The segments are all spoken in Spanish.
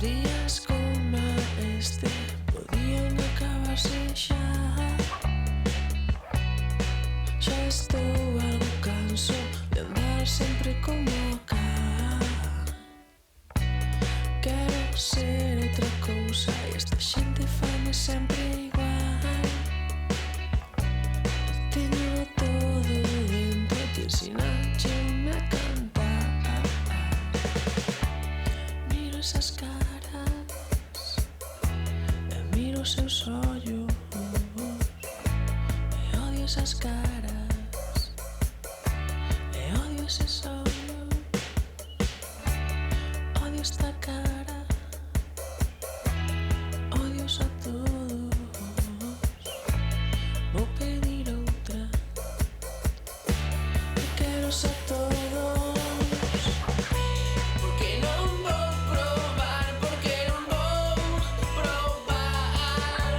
días coma este podían acabarse xa. Xa estou algo canso de andar sempre como cá. Quero ser outra cousa e esta xente fame sempre igual. Teño todo dentro, ti ensinaxeme a cantar. Miro esas caras e miro os seus ollos e odio esas caras e odio eses ollos. Odio esta cara, odios a todos. Vou pedir outra e queros a todos. Porque non vou probar, porque non vou probar.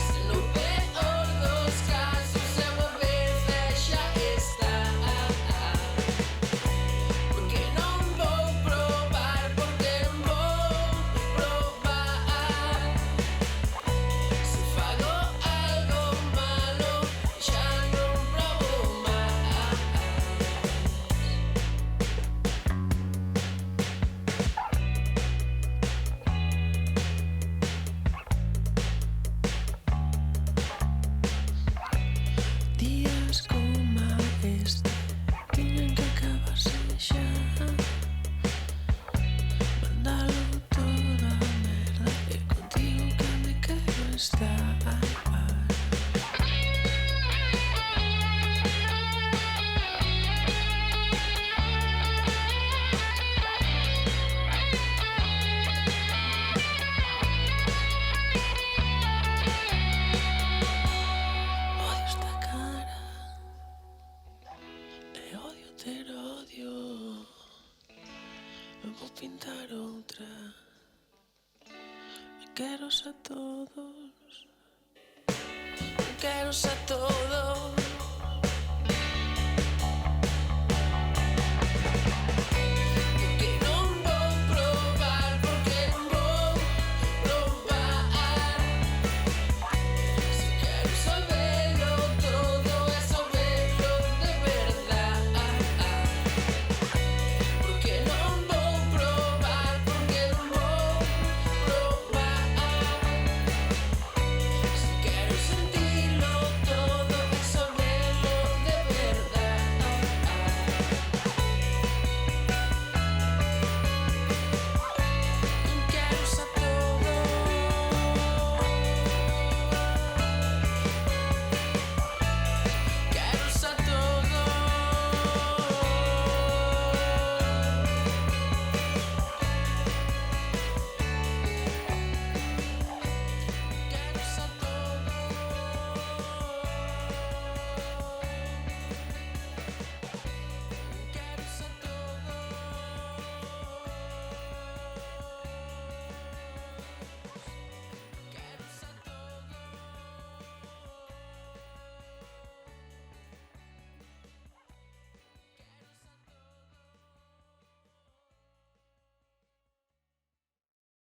Se no peor dos casos eu a vez xa está. Porque non vou probar, porque non vou probar. Se fago algo malo, xa non probo máis. Días coma este tiñen que acabarse xa. Mandalo todo a merda e contigo que me quero estar. Odio esta cara e odio ter odio. Eu vou pintar outra e queros a todos. Queros a todos.